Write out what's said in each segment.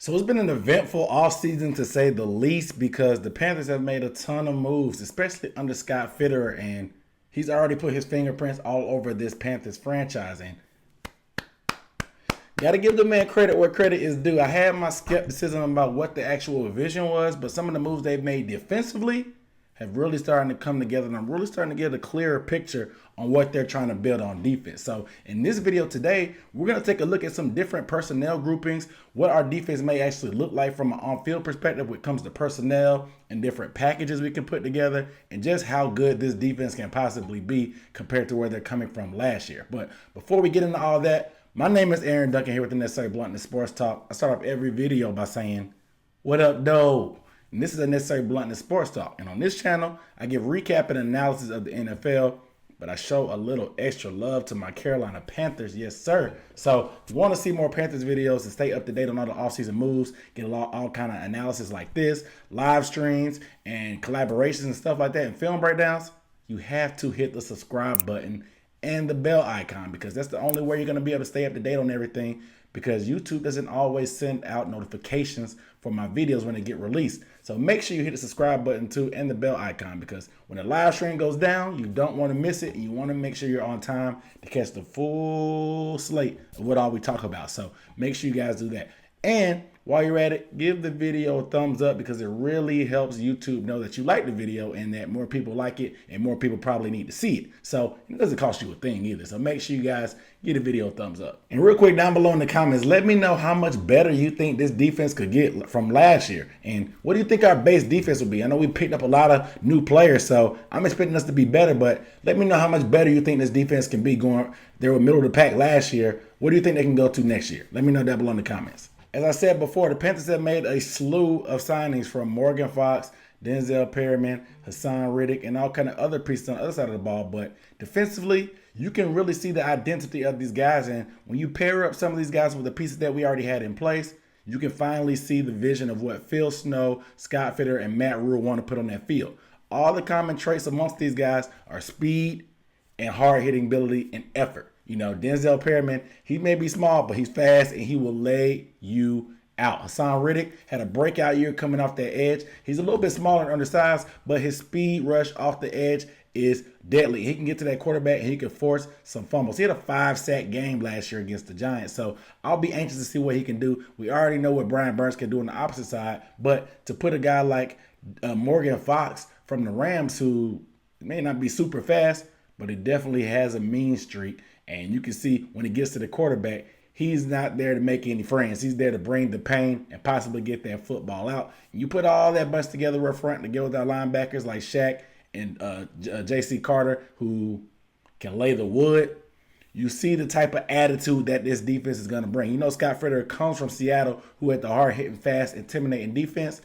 So it's been an eventful offseason to say the least because the Panthers have made a ton of moves, especially under Scott Fitterer, and he's already put his fingerprints all over this Panthers franchise. And got to give the man credit where credit is due. I had my skepticism about what the actual vision was, but some of the moves they've made defensively have really starting to come together, and I'm really starting to get a clearer picture on what they're trying to build on defense. So in this video today, we're going to take a look at some different personnel groupings, what our defense may actually look like from an on-field perspective when it comes to personnel and different packages we can put together, and just how good this defense can possibly be compared to where they're coming from last year. But before we get into all that, my name is Aaron Duncan here with the Necessary Bluntness Sports Talk. I start off every video by saying, what up, though? And this is a Necessary Bluntness Sports Talk. And on this channel, I give recap and analysis of the NFL, but I show a little extra love to my Carolina Panthers. Yes, sir. So if you want to see more Panthers videos and stay up to date on all the offseason moves, get all kind of analysis like this, live streams and collaborations and stuff like that, and film breakdowns, you have to hit the subscribe button and the bell icon, because that's the only way you're going to be able to stay up to date on everything, because YouTube doesn't always send out notifications for my videos when they get released. So make sure you hit the subscribe button too and the bell icon, because when the live stream goes down, you don't want to miss it, and you want to make sure you're on time to catch the full slate of what all we talk about. So make sure you guys do that. And while you're at it, give the video a thumbs up, because it really helps YouTube know that you like the video and that more people like it and more people probably need to see it. So it doesn't cost you a thing either. So make sure you guys give the video a thumbs up. And real quick, down below in the comments, let me know how much better you think this defense could get from last year. And what do you think our base defense will be? I know we picked up a lot of new players, so I'm expecting us to be better, but let me know how much better you think this defense can be going. They were middle of the pack last year. What do you think they can go to next year? Let me know down below in the comments. As I said before, the Panthers have made a slew of signings from Morgan Fox, Denzel Perryman, Hasaan Riddick, and all kind of other pieces on the other side of the ball. But defensively, you can really see the identity of these guys. And when you pair up some of these guys with the pieces that we already had in place, you can finally see the vision of what Phil Snow, Scott Fitterer, and Matt Rhule want to put on that field. All the common traits amongst these guys are speed and hard-hitting ability and effort. You know, Denzel Perryman, he may be small, but he's fast and he will lay you out. Hasaan Riddick had a breakout year coming off that edge. He's a little bit smaller and undersized, but his speed rush off the edge is deadly. He can get to that quarterback and he can force some fumbles. He had a 5-sack game last year against the Giants, so I'll be anxious to see what he can do. We already know what Brian Burns can do on the opposite side, but to put a guy like Morgan Fox from the Rams, who may not be super fast, but he definitely has a mean streak. And you can see when he gets to the quarterback, he's not there to make any friends. He's there to bring the pain and possibly get that football out. And you put all that bunch together up front together with our linebackers like Shaq and J.C. Carter, who can lay the wood. You see the type of attitude that this defense is going to bring. You know, Scott Fitterer comes from Seattle, who had the hard-hitting, fast, intimidating defense.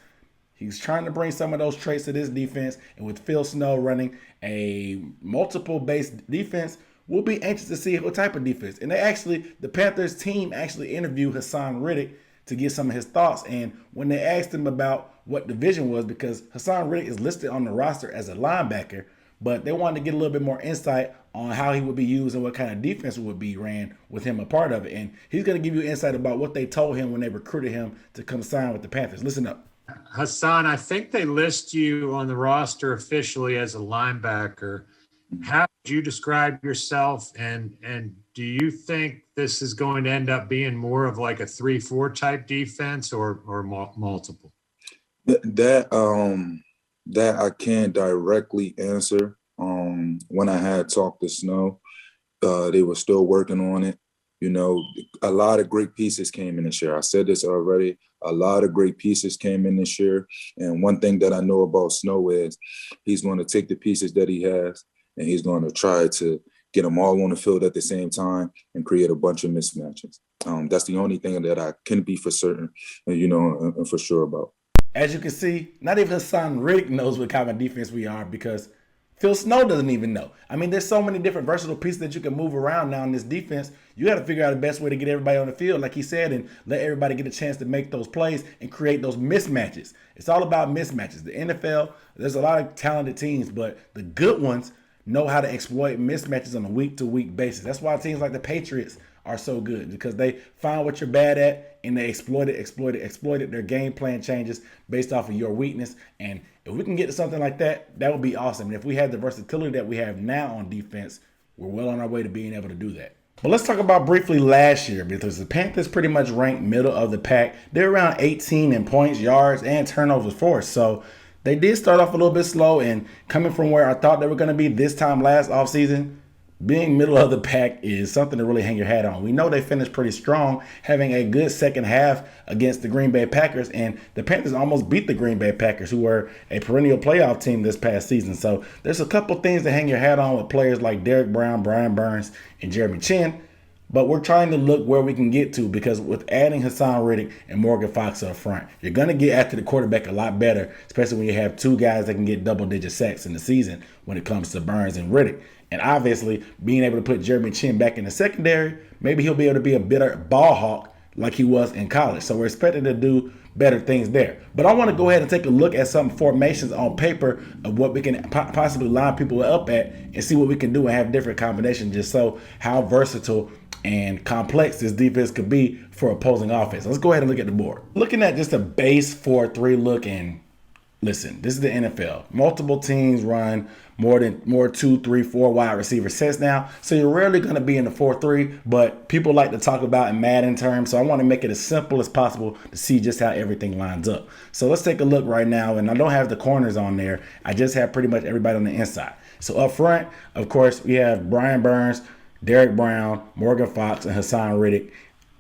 He's trying to bring some of those traits to this defense. And with Phil Snow running a multiple-based defense, we'll be anxious to see what type of defense. And the Panthers team actually interviewed Hasaan Riddick to get some of his thoughts. And when they asked him about what the vision was, because Hasaan Riddick is listed on the roster as a linebacker, but they wanted to get a little bit more insight on how he would be used and what kind of defense would be ran with him a part of it. And he's going to give you insight about what they told him when they recruited him to come sign with the Panthers. Listen up. Hasaan, I think they list you on the roster officially as a linebacker. How would you describe yourself, and do you think this is going to end up being more of like a 3-4 type defense or multiple? That I can't directly answer. When I had talked to Snow, they were still working on it. You know, a lot of great pieces came in this year. I said this already. A lot of great pieces came in this year. And one thing that I know about Snow is he's going to take the pieces that he has and he's going to try to get them all on the field at the same time and create a bunch of mismatches. That's the only thing that I can be for certain, you know, and for sure about. As you can see, not even Hasaan Riddick knows what kind of defense we are, because Phil Snow doesn't even know. I mean, there's so many different versatile pieces that you can move around now in this defense. You got to figure out the best way to get everybody on the field, like he said, and let everybody get a chance to make those plays and create those mismatches. It's all about mismatches. The NFL, there's a lot of talented teams, but the good ones know how to exploit mismatches on a week-to-week basis. That's why teams like the Patriots are so good because they find what you're bad at and they exploit it. Their game plan changes based off of your weakness. And if we can get to something like that, that would be awesome. And if we had the versatility that we have now on defense, we're well on our way to being able to do that. But let's talk about briefly last year because the Panthers pretty much ranked middle of the pack. They're around 18 in points, yards, and turnovers forced. So they did start off a little bit slow, and coming from where I thought they were going to be this time last offseason, being middle of the pack is something to really hang your hat on. We know they finished pretty strong, having a good second half against the Green Bay Packers, and the Panthers almost beat the Green Bay Packers, who were a perennial playoff team this past season. So there's a couple things to hang your hat on with players like Derrick Brown, Brian Burns, and Jeremy Chinn. But we're trying to look where we can get to because with adding Hasaan Riddick and Morgan Fox up front, you're going to get after the quarterback a lot better, especially when you have two guys that can get double-digit sacks in the season when it comes to Burns and Riddick. And obviously, being able to put Jeremy Chinn back in the secondary, maybe he'll be able to be a better ball hawk like he was in college. So we're expected to do better things there. But I want to go ahead and take a look at some formations on paper of what we can possibly line people up at and see what we can do and have different combinations just so how versatile and complex this defense could be for opposing offense. Let's go ahead and look at the board. Looking at just a base 4-3 look, and listen, this is the NFL. Multiple teams run more 2, 3, 4 wide receiver sets now. So you're rarely going to be in the 4-3, but people like to talk about in Madden terms. So I want to make it as simple as possible to see just how everything lines up. So let's take a look right now. And I don't have the corners on there. I just have pretty much everybody on the inside. So up front, of course, we have Brian Burns, Derrick Brown, Morgan Fox, and Hasaan Riddick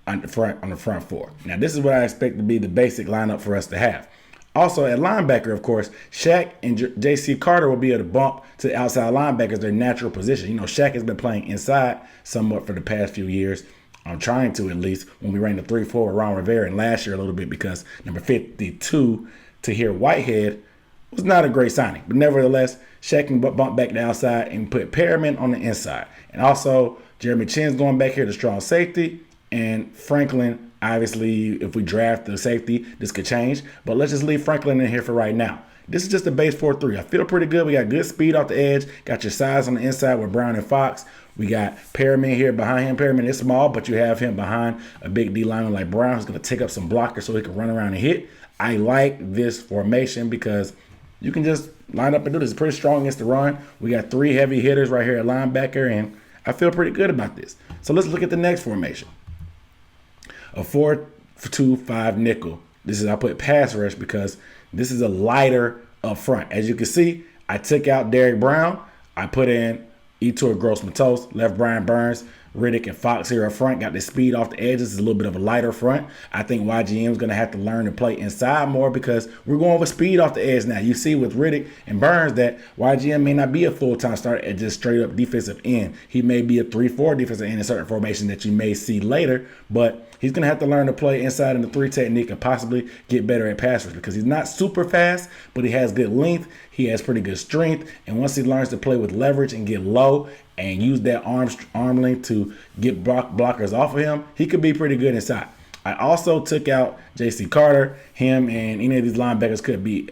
on the front four. Now, this is what I expect to be the basic lineup for us to have. Also, at linebacker, of course, Shaq and J.C. Carter will be able to bump to the outside linebackers, their natural position. You know, Shaq has been playing inside somewhat for the past few years. I'm trying to, at least, when we ran the 3-4 with Ron Rivera, and last year a little bit because number 52, Tahir Whitehead, was not a great signing. But nevertheless, Shaq can bump back to the outside and put Perryman on the inside. And also, Jeremy Chinn's going back here to strong safety. And Franklin, obviously, if we draft the safety, this could change. But let's just leave Franklin in here for right now. This is just a base 4-3. I feel pretty good. We got good speed off the edge. Got your size on the inside with Brown and Fox. We got Perryman here behind him. Perryman is small, but you have him behind a big D lineman like Brown who's going to take up some blockers so he can run around and hit. I like this formation because you can just line up and do this. It's pretty strong against the run. We got 3 heavy hitters right here at linebacker, and I feel pretty good about this. So let's look at the next formation. A 4-2-5 nickel. I put pass rush because this is a lighter up front. As you can see, I took out Derrick Brown. I put in Etor Gross-Matos, left Brian Burns, Riddick, and Fox here up front. Got the speed off the edges. It's a little bit of a lighter front. I think YGM is going to have to learn to play inside more because we're going with speed off the edge now. You see with Riddick and Burns that YGM may not be a full-time starter at just straight up defensive end. He may be a 3-4 defensive end in certain formations that you may see later, but he's going to have to learn to play inside in the 3 technique and possibly get better at pass rush because he's not super fast, but he has good length. He has pretty good strength. And once he learns to play with leverage and get low and use that arm length to get blockers off of him, he could be pretty good inside. I also took out J.C. Carter. Him and any of these linebackers could be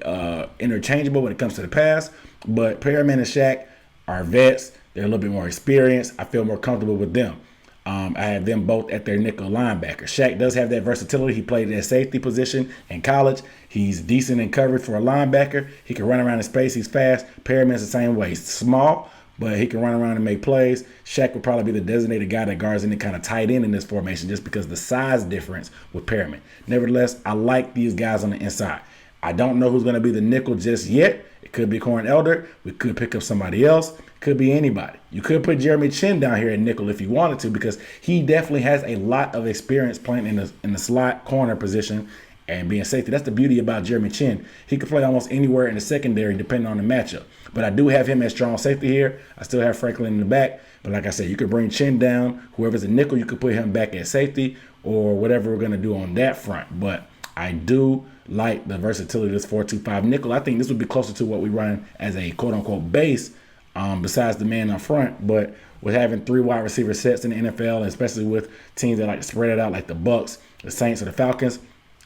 interchangeable when it comes to the pass, but Perryman and Shaq are vets. They're a little bit more experienced. I feel more comfortable with them. I have them both at their nickel linebacker. Shaq does have that versatility. He played at safety position in college. He's decent in coverage for a linebacker. He can run around in space. He's fast. Perryman's the same way. He's small, but he can run around and make plays. Shaq would probably be the designated guy that guards any kind of tight end in this formation just because of the size difference with Perryman. Nevertheless, I like these guys on the inside. I don't know who's going to be the nickel just yet. It could be Corn Elder. We could pick up somebody else. It could be anybody. You could put Jeremy Chinn down here at nickel if you wanted to because he definitely has a lot of experience playing in the slot corner position and being safety. That's the beauty about Jeremy Chinn. He could play almost anywhere in the secondary depending on the matchup. But I do have him as strong safety here. I still have Franklin in the back. But like I said, you could bring Chinn down. Whoever's a nickel, you could put him back at safety or whatever we're going to do on that front. But I do like the versatility of this 4-2-5 nickel. I think this would be closer to what we run as a quote-unquote base besides the man up front. But with having 3 wide receiver sets in the NFL, especially with teams that like to spread it out like the Bucs, the Saints, or the Falcons,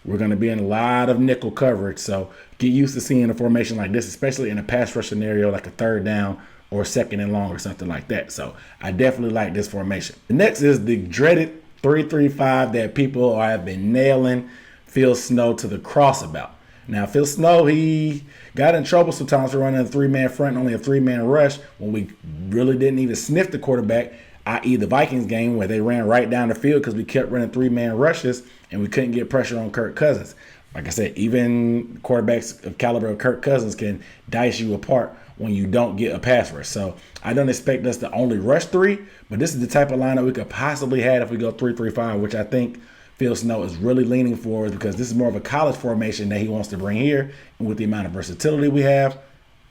we're going to be in a lot of nickel coverage. So get used to seeing a formation like this, especially in a pass rush scenario like a 3rd down or second and long or something like that. So I definitely like this formation. The next is the dreaded 3-3-5 that people have been nailing Phil Snow to the cross about. Now, Phil Snow, he got in trouble sometimes for running a 3-man front and only a 3-man rush when we really didn't even sniff the quarterback, i.e. the Vikings game where they ran right down the field because we kept running 3-man rushes and we couldn't get pressure on Kirk Cousins. Like I said, even quarterbacks of caliber of Kirk Cousins can dice you apart when you don't get a pass rush. So I don't expect us to only rush 3, but this is the type of lineup we could possibly have if we go 3-3-5, which I think Phil Snow is really leaning for, because this is more of a college formation that he wants to bring here. And with the amount of versatility we have,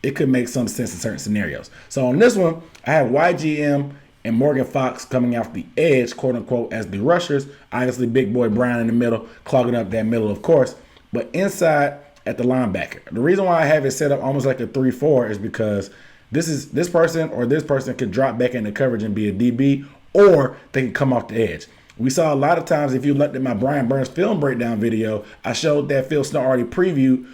it could make some sense in certain scenarios. So on this one, I have YGM and Morgan Fox coming off the edge, quote unquote, as the rushers. Obviously, Big Boy Brown in the middle, clogging up that middle, of course. But inside at the linebacker. The reason why I have it set up almost like a 3-4 is because this person could drop back into coverage and be a DB, or they can come off the edge. We saw a lot of times, if you looked at my Brian Burns film breakdown video, I showed that Phil Snow already previewed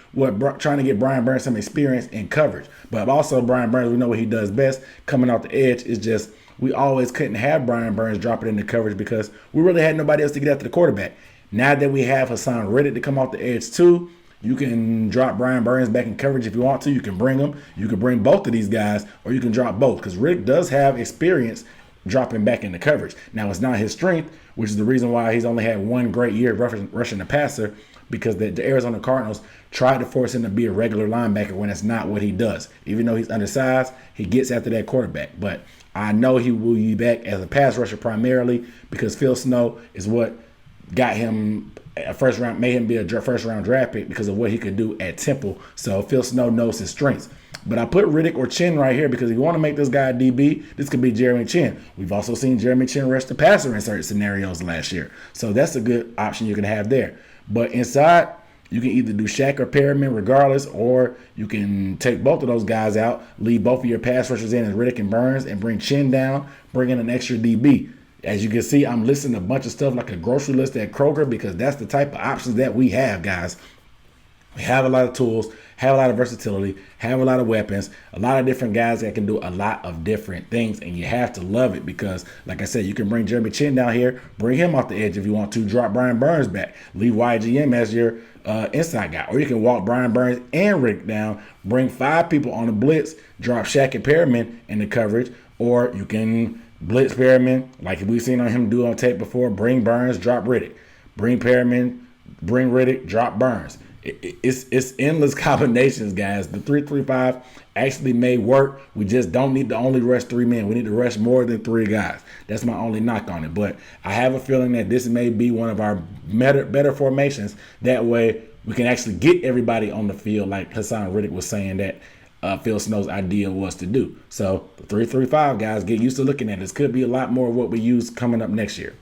trying to get Brian Burns some experience in coverage. But also Brian Burns, we know what he does best, coming off the edge. Is just we always couldn't have Brian Burns drop it into coverage because we really had nobody else to get after the quarterback. Now that we have Hasaan Riddick to come off the edge too, you can drop Brian Burns back in coverage if you want to. You can bring him. You can bring both of these guys, or you can drop both, because Riddick does have experience dropping back into coverage. Now, it's not his strength, which is the reason why he's only had one great year rushing the passer, because the Arizona Cardinals tried to force him to be a regular linebacker when it's not what he does. Even though he's undersized, he gets after that quarterback. But I know he will be back as a pass rusher primarily, because Phil Snow is what got him a first round, made him be a first round draft pick because of what he could do at Temple. So Phil Snow knows his strengths. But I put Riddick or Chinn right here because if you want to make this guy a DB, this could be Jeremy Chinn. We've also seen Jeremy Chinn rush the passer in certain scenarios last year. So that's a good option you can have there. But inside, you can either do Shaq or Perryman regardless, or you can take both of those guys out, leave both of your pass rushers in as Riddick and Burns, and bring Chinn down, bring in an extra DB. As you can see, I'm listing a bunch of stuff like a grocery list at Kroger, because that's the type of options that we have, guys. We have a lot of tools, have a lot of versatility, have a lot of weapons, a lot of different guys that can do a lot of different things, and you have to love it because, like I said, you can bring Jeremy Chinn down here, bring him off the edge if you want to, drop Brian Burns back, leave YGM as your inside guy, or you can walk Brian Burns and Rick down, bring 5 people on the blitz, drop Shaq and Perryman in the coverage, or you can blitz Perryman like we've seen on him do on tape before, bring Burns, drop Riddick, bring Perryman, bring Riddick, drop Burns. It's endless combinations, guys. The 3-3-5 actually may work. We just don't need to only rush 3 men. We need to rush more than 3 guys. That's my only knock on it. But I have a feeling that this may be one of our better formations. That way we can actually get everybody on the field, like Hasaan Riddick was saying that Phil Snow's idea was to do. So the 3-3-5, guys, get used to looking at it. This could be a lot more of what we use coming up next year.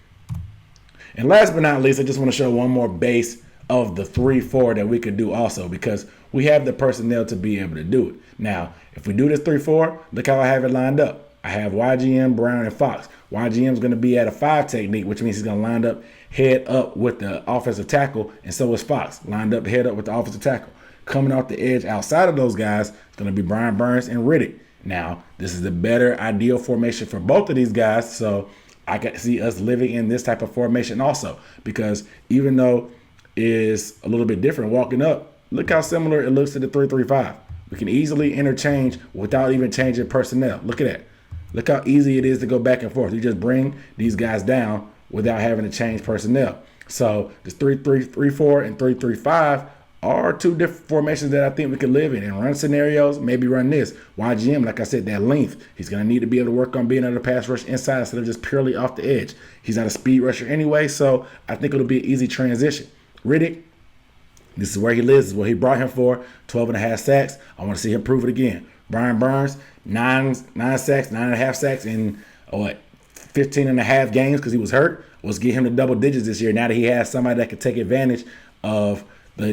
And last but not least, I just want to show one more base of the 3-4 that we could do also, because we have the personnel to be able to do it. Now, if we do this 3-4, look how I have it lined up. I have YGM, Brown, and Fox. YGM is going to be at a 5 technique, which means he's going to line up head up with the offensive tackle, and so is Fox, lined up head up with the offensive tackle. Coming off the edge outside of those guys, it's going to be Brian Burns and Riddick. Now, this is the better ideal formation for both of these guys, so I can see us living in this type of formation also, because even though is a little bit different walking up, look how similar it looks to the 3-3-5. We can easily interchange without even changing personnel. Look at that. Look how easy it is to go back and forth. You just bring these guys down without having to change personnel. So this 3-3-3-4 and 3-3-5 are 2 different formations that I think we can live in. In run scenarios, maybe run this. YGM, like I said, that length. He's going to need to be able to work on being able to pass rush inside instead of just purely off the edge. He's not a speed rusher anyway, so I think it'll be an easy transition. Riddick, this is where he lives. This is what he brought him for, 12.5 sacks. I want to see him prove it again. Brian Burns, 9 sacks, 9.5 sacks in 15.5 games because he was hurt. Let's get him to double digits this year now that he has somebody that can take advantage of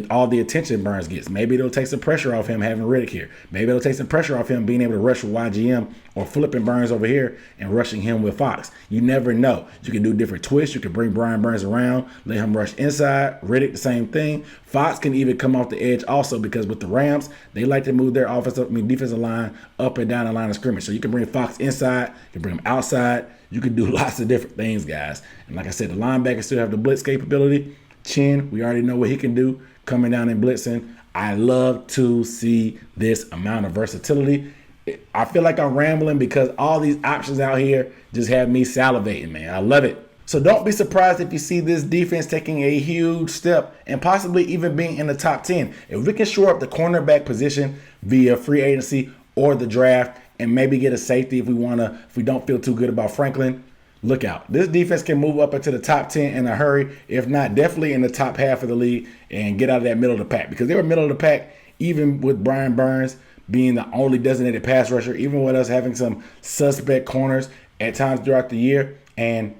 all the attention Burns gets. Maybe it'll take some pressure off him having Riddick here. Maybe it'll take some pressure off him being able to rush with YGM or flipping Burns over here and rushing him with Fox. You never know. You can do different twists. You can bring Brian Burns around, let him rush inside. Riddick, the same thing. Fox can even come off the edge also, because with the Rams, they like to move their defensive line up and down the line of scrimmage. So you can bring Fox inside, you can bring him outside. You can do lots of different things, guys. And like I said, the linebackers still have the blitz capability. Chinn, we already know what he can do coming down and blitzing. I love to see this amount of versatility. I feel like I'm rambling because all these options out here just have me salivating, man. I love it. So don't be surprised if you see this defense taking a huge step and possibly even being in the top 10. If we can shore up the cornerback position via free agency or the draft and maybe get a safety if we don't feel too good about Franklin, look out. This defense can move up into the top 10 in a hurry, if not definitely in the top half of the league, and get out of that middle of the pack, because they were middle of the pack even with Brian Burns being the only designated pass rusher, even with us having some suspect corners at times throughout the year. And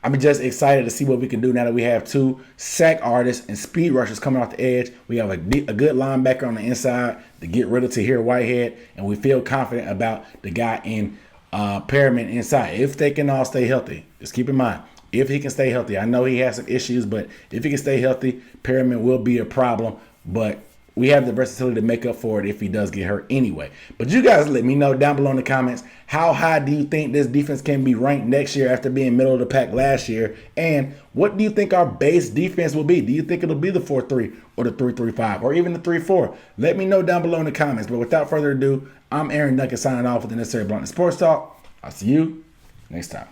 I'm just excited to see what we can do now that we have two sack artists and speed rushers coming off the edge. We have a good linebacker on the inside to get rid of Tahir Whitehead, and we feel confident about the guy in Perryman inside. If they can all stay healthy, just keep in mind, if he can stay healthy. I know he has some issues, but if he can stay healthy, Perryman will be a problem, but we have the versatility to make up for it if he does get hurt anyway. But you guys let me know down below in the comments, how high do you think this defense can be ranked next year after being middle of the pack last year? And what do you think our base defense will be? Do you think it'll be the 4-3 or the 3-3-5 or even the 3-4? Let me know down below in the comments. But without further ado, I'm Aaron Duncan signing off with the Necessary Blunt Sports Talk. I'll see you next time.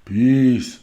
Peace.